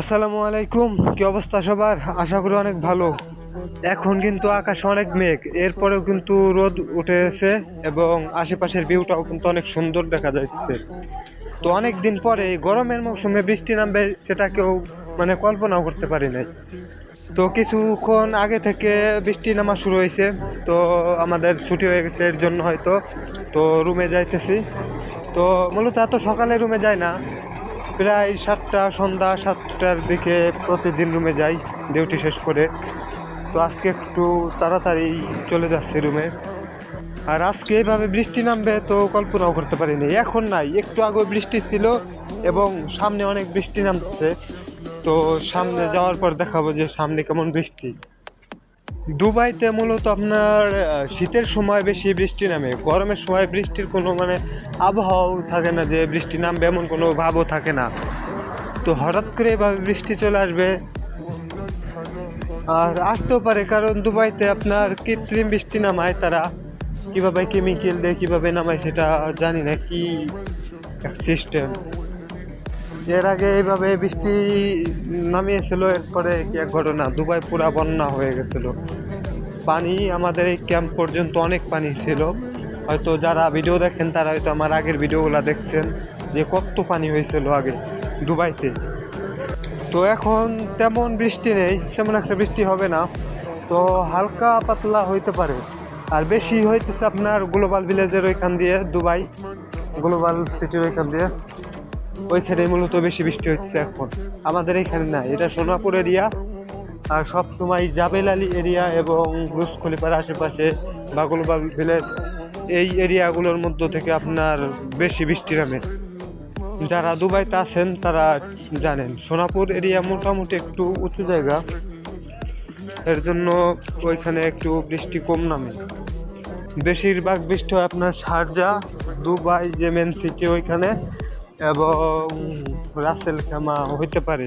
আসসালামু আলাইকুম, কি অবস্থা সবার? আশা করি অনেক ভালো। এখন কিন্তু আকাশে অনেক মেঘ, এরপরেও কিন্তু রোদ উঠেছে এবং আশেপাশের ভিউটাও কিন্তু অনেক সুন্দর দেখা যাচ্ছে। তো অনেক দিন পরে এই গরমের মৌসুমে বৃষ্টি নামবে সেটা কেউ কল্পনাও করতে পারি নাই। তো কিছুক্ষণ আগে থেকে বৃষ্টি নামা শুরু হয়েছে। তো আমাদের ছুটি হয়ে গেছে এর জন্য হয়তো। তো রুমে যাইতেছি। তো মূলত এত সকালে রুমে যাই না, প্রায় সন্ধ্যা 7টার দিকে প্রতিদিন রুমে যাই ডিউটি শেষ করে। তো আজকে একটু তাড়াতাড়ি চলে যাচ্ছে রুমে। আর আজকে এইভাবে বৃষ্টি নামবে তো কল্পনাও করতে পারিনি। এখন নাই, একটু আগে বৃষ্টি ছিল এবং সামনে অনেক বৃষ্টি নামতেছে। তো সামনে যাওয়ার পর দেখাবো যে সামনে কেমন বৃষ্টি। দুবাইতে মূলত আপনার শীতের সময় বেশি বৃষ্টি নামে, গরমের সময় বৃষ্টির কোনো আবহাওয়াও থাকে না, যে বৃষ্টি নামবে এমন কোনো ভাবও থাকে না। তো হঠাৎ করে এভাবে বৃষ্টি চলে আসবে, আর আসতেও পারে, কারণ দুবাইতে আপনার কৃত্রিম বৃষ্টি নামায় তারা। কিভাবে কেমিক্যাল দিয়ে কিভাবে নামায় সেটা জানি না, কি সিস্টেম। এর আগে এইভাবে বৃষ্টি নামিয়েছিল, এরপরে কি এক ঘটনা, দুবাই পুরা বন্যা হয়ে গেছিল। পানি আমাদের এই ক্যাম্প পর্যন্ত অনেক পানি ছিল। হয়তো যারা ভিডিও দেখেন তারা হয়তো আমার আগের ভিডিওগুলো দেখছেন যে কত পানি হয়েছিল আগে দুবাইতে। তো এখন তেমন বৃষ্টি নেই, তেমন একটা বৃষ্টি হবে না। তো হালকা পাতলা হইতে পারে। আর বেশি হইতেছে আপনার গ্লোবাল ভিলেজের ওইখান দিয়ে, দুবাই গ্লোবাল সিটির ওইখান দিয়ে, ওইখানে মূলত বেশি বৃষ্টি হচ্ছে এখন। আমাদের এইখানে না, এটা সোনাপুর এরিয়া। আর সব সময় জাবেল আলী এরিয়া এবং ব্রুজ খলিফার আশেপাশে বা গ্লোবাল ভিলেজ, এই এরিয়াগুলোর মধ্য থেকে আপনার বেশি বৃষ্টি নামে। যারা দুবাইতে আছেন তারা জানেন, সোনাপুর এরিয়া মোটামুটি একটু উঁচু জায়গা, এর জন্য ওইখানে একটু বৃষ্টি কম নামে। বেশিরভাগ বৃষ্টি হয় আপনার শারজা, দুবাই যে মেন সিটি ওইখানে, এবং রাসেল খামা হইতে পারে।